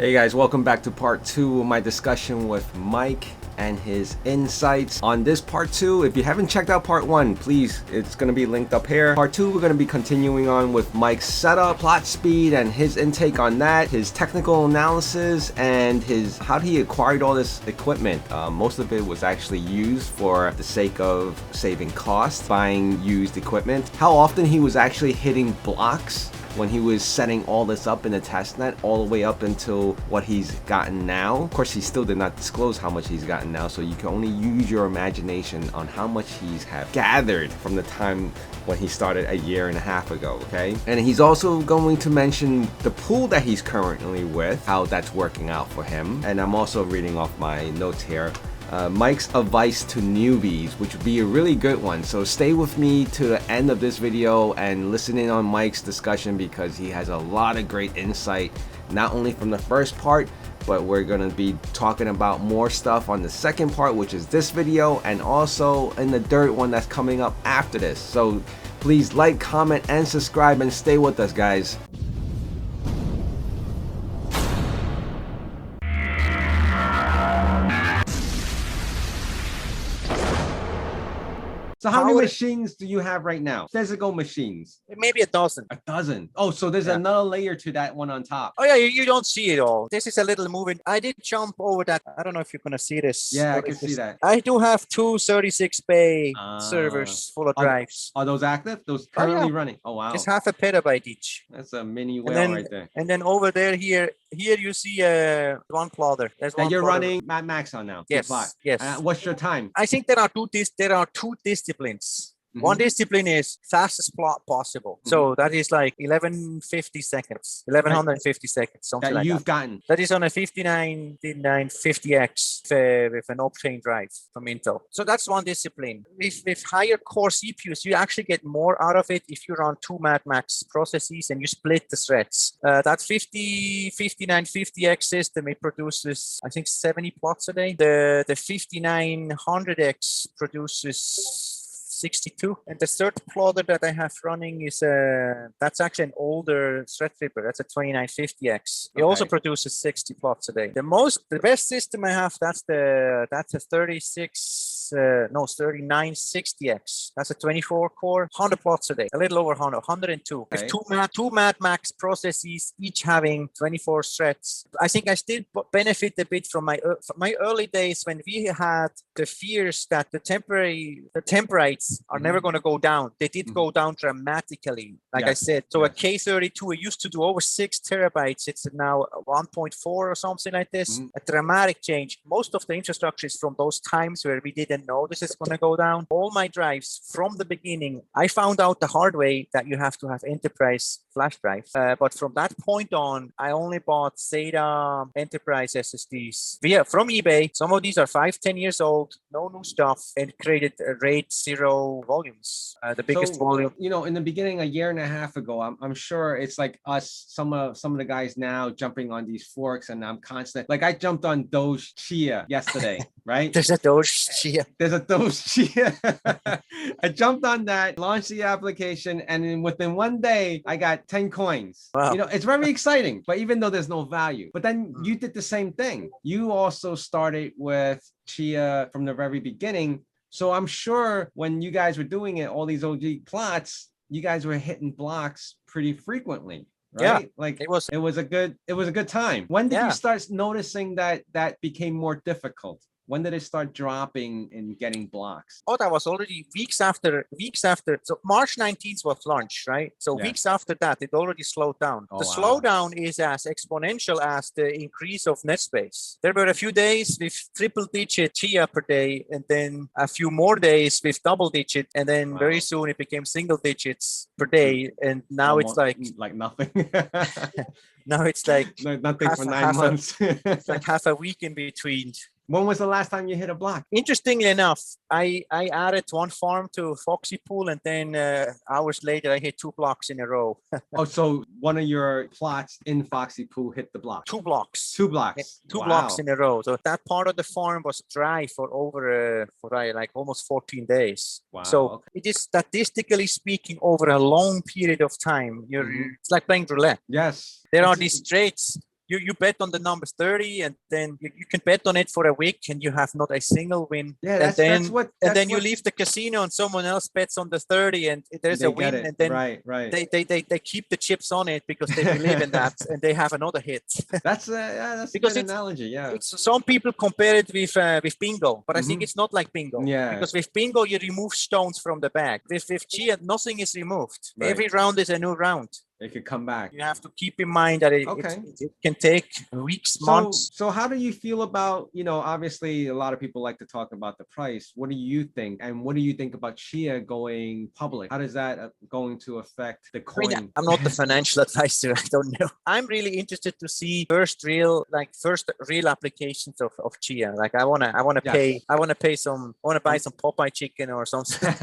Hey guys, welcome back to part 2 of my discussion with Mike and his insights. On this part 2, if you haven't checked out part 1, please, it's going to be linked up here. Part 2, we're going to be continuing on with Mike's setup, plot speed, and his intake on that, his technical analysis, and his how he acquired all this equipment. Most of it was actually used for the sake of saving costs, buying used equipment. How often he was actually hitting blocks when he was setting all this up in the testnet, all the way up until what he's gotten now. Of course, he still did not disclose how much he's gotten now, so you can only use your imagination on how much he's have gathered from the time when he started a year and a half ago, okay? And he's also going to mention the pool that he's currently with, how that's working out for him. And I'm also reading off my notes here. Mike's advice to newbies, which would be a really good one. So stay with me to the end of this video and listen in on Mike's discussion, because he has a lot of great insight, not only from the first part, but we're going to be talking about more stuff on the second part, which is this video, and also in the third one that's coming up after this. So please like, comment, and subscribe, and stay with us, guys. So how many machines do you have right now? Physical machines? Maybe a dozen. A dozen. Oh, so there's another layer to that one on top. Oh yeah, you don't see it all. This is a little moving. I did jump over that. I don't know if you're gonna see this. Yeah, I can see that. I do have two 36 bay servers full of drives. Are those active? Those currently running? Oh wow. It's half a petabyte each. That's a mini whale right there. And then over there, here you see one plotter. There's one you're plotter. Running Mad Max on now. Yes. Yes. What's your time? I think there are two disciplines. Mm-hmm. One discipline is fastest plot possible. Mm-hmm. So that is like 1150 seconds, 1150 seconds, something like that. You've gotten. That is on a 5950X with an Optane drive from Intel. So that's one discipline. With higher core CPUs, you actually get more out of it if you run two Mad Max processes and you split the threads. That 5950X system, it produces, I think, 70 plots a day. The 5900X produces 62, and the third plotter that I have running is that's actually an older Threadripper. That's a 2950X. It also produces 60 plots a day. The best system I have, that's a 3960X. That's a 24 core, 100 plots a day, a little over 102. Okay. With two Mad Max processes, each having 24 threads. I think I still benefit a bit from my early days when we had the fears that the temperates are never going to go down. They did go down dramatically, like I said. So a K32, it used to do over 6 terabytes. It's now 1.4 or something like this. A dramatic change. Most of the infrastructure is from those times where we didn't know this is going to go down. All my drives from the beginning, I found out the hard way that you have to have enterprise flash drives. But from that point on, I only bought SATA enterprise SSDs from eBay. Some of these are 5-10 years old, no new stuff, and created a RAID 0 volumes, the biggest volume. You know, in the beginning, a year and a half ago, I'm sure it's like us, some of the guys now jumping on these forks, and I'm constant. Like I jumped on Doge Chia yesterday, right? There's a Doge Chia. I jumped on that, launched the application, and then within one day, I got 10 coins. Wow. You know, it's very exciting, but even though there's no value. But then you did the same thing. You also started with Chia from the very beginning. So I'm sure when you guys were doing it, all these OG plots, you guys were hitting blocks pretty frequently, right? Yeah, like it was a good time. When did you start noticing that became more difficult? When did it start dropping and getting blocks? Oh, that was already weeks after. So March 19th was launch, right? So weeks after that, it already slowed down. The slowdown is as exponential as the increase of net space. There were a few days with triple-digit Chia per day, and then a few more days with double-digit, and then very soon it became single digits per day, and now it's like nothing. Now it's like nothing for 9 months. It's like half a week in between. When was the last time you hit a block? Interestingly enough, I added one farm to Foxy Pool, and then hours later, I hit 2 blocks in a row. Oh, so one of your plots in Foxy Pool hit the block? 2 blocks. 2 blocks. Yeah, 2 blocks in a row. So that part of the farm was dry for over like almost 14 days. Wow. So it is, statistically speaking, over a long period of time. It's like playing roulette. Yes. There are these traits. you bet on the numbers 30, and then you can bet on it for a week, and you have not a single win. Yeah, and then you leave the casino, and someone else bets on the 30, and there's a win, and then right. they keep the chips on it because they believe in that, and they have another hit. That's because a good analogy. Yeah. Some people compare it with bingo, but I think it's not like bingo. Yeah. Because with bingo, you remove stones from the bag. With Chia, nothing is removed. Right. Every round is a new round. It could come back. You have to keep in mind that it can take weeks, months. So how do you feel about, obviously a lot of people like to talk about the price. What do you think? And what do you think about Chia going public? How does that going to affect the coin? I mean, I'm not the financial advisor. I don't know. I'm really interested to see first real applications of Chia. Like I want to buy some Popeye chicken or something.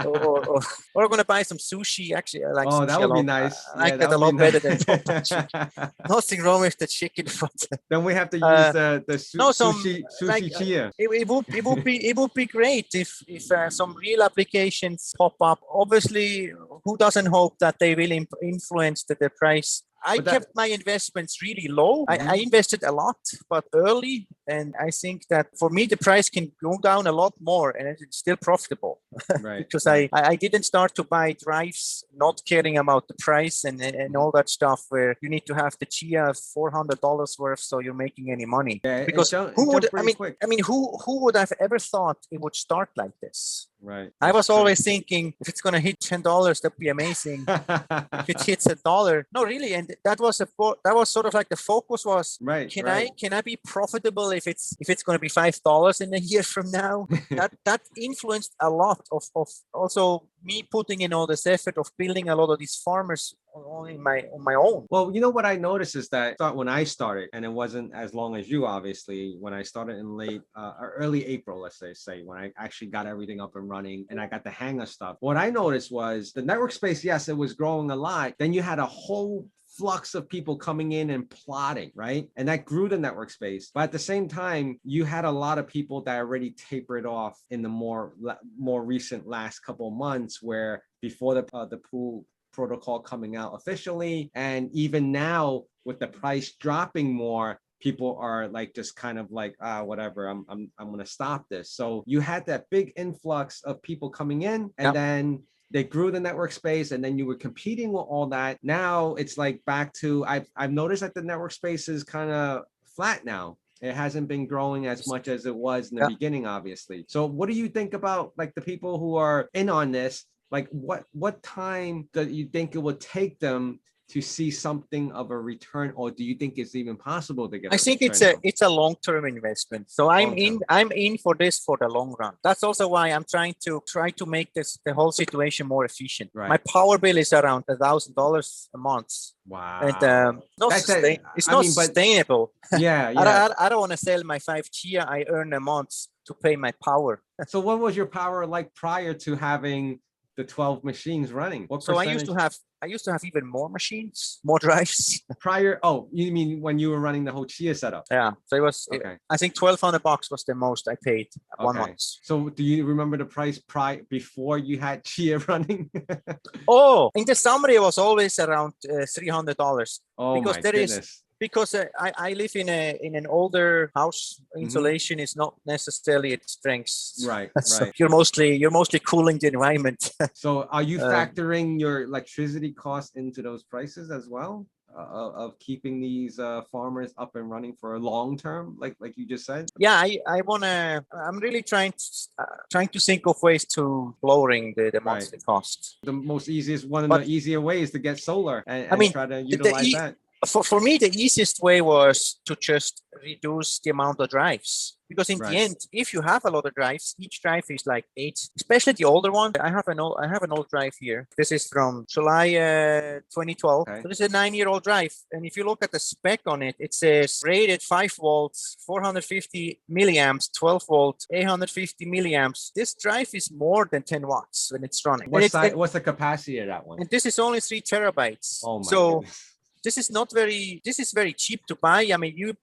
or I'm going to buy some sushi. Actually, I like sushi that would be nice. I like that a lot better than Popeye chicken. Nothing wrong with the chicken, but then we have to use sushi Chia. It would be great if some real applications pop up. Obviously, who doesn't hope that they will influence the price? I kept my investments really low. I invested a lot, but early. And I think that for me, the price can go down a lot more and it's still profitable. Right. Because I didn't start to buy drives, not caring about the price and all that stuff where you need to have the Chia $400 worth so you're making any money. Yeah, because who would have ever thought it would start like this? Right. I was always thinking if it's going to hit $10, that'd be amazing. If it hits $1, no, really. And that was sort of like the focus was, can I be profitable if it's going to be $5 in a year from now? that influenced a lot of also me putting in all this effort of building a lot of these farmers on my own. Well, what I noticed is that when I started, and it wasn't as long as you, obviously, when I started in early April, let's say, when I actually got everything up and running and I got the hang of stuff. What I noticed was the network space, yes, it was growing a lot. Then you had a whole flux of people coming in and plotting, right? And that grew the network space. But at the same time, you had a lot of people that already tapered off in the more recent last couple of months, where before the pool protocol coming out officially, and even now with the price dropping more, people are like just kind of like, whatever, I'm gonna stop this. So you had that big influx of people coming in, and then they grew the network space, and then you were competing with all that. Now it's like back to, I've noticed that the network space is kind of flat now. It hasn't been growing as much as it was in the beginning, obviously. So what do you think about like the people who are in on this? Like what time do you think it will take them to see something of a return, or do you think it's even possible to get? I think it's a long-term investment. So I'm in for this for the long run. That's also why I'm trying to make the whole situation more efficient. Right. My power bill is around $1,000 a month. Wow. And it's not sustainable. Yeah. I don't want to sell my 5 Chia I earn a month to pay my power. So what was your power like prior to having the 12 machines running? So I used to have even more machines, more drives. Prior, you mean when you were running the whole Chia setup? Yeah. So it was, I think $1,200 was the most I paid 1 month. So do you remember the price before you had Chia running? In the summer it was always around $300. Oh, because my goodness. Because I live in an older house, insulation is not necessarily its strengths. Right. So you're mostly cooling the environment. So are you factoring your electricity costs into those prices as well? Of keeping these farmers up and running for a long term, like you just said? Yeah, I'm really trying to think of ways to lowering the monthly cost. The most easiest one of the easier ways to get solar and try to utilize that. For me, the easiest way was to just reduce the amount of drives. Because in the end, if you have a lot of drives, each drive is like 8, especially the older one. I have an old drive here. This is from July 2012. Okay. So this is a 9-year-old drive. And if you look at the spec on it, it says rated 5 volts, 450 milliamps, 12 volts, 850 milliamps. This drive is more than 10 watts when it's running. What's the capacity of that one? And this is only 3 terabytes. Oh my goodness. this is very cheap to buy. I mean, you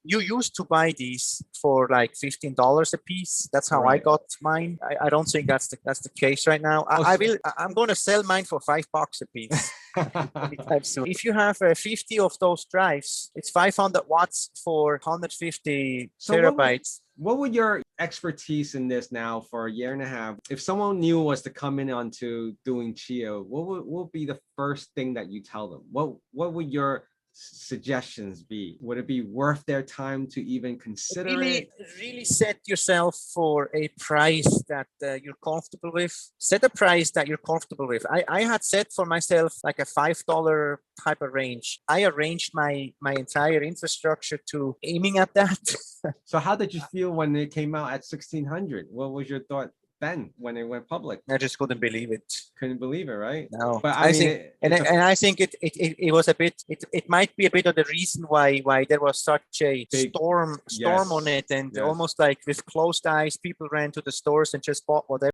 used to buy these for like $15 a piece. That's how I got mine. I don't think that's the case right now. I'm going to sell mine for $5 a piece. Anytime soon. If you have 50 of those drives, it's 500 watts for 150 terabytes. What would your expertise in this now for a year and a half, if someone new was to come in onto doing Chia, what would be the first thing that you tell them? What would your suggestions be? Would it be worth their time to even consider it? Really set yourself for a price that you're comfortable with. Set a price that you're comfortable with. I had set for myself like a $5 type of range. I arranged my entire infrastructure to aiming at that. So how did you feel when it came out at 1600? What was your thought then when it went public? I just couldn't believe it. Couldn't believe it, right? No, but I think, I think it was a bit. It might be a bit of the reason why there was such a storm on it, and almost like with closed eyes, people ran to the stores and just bought whatever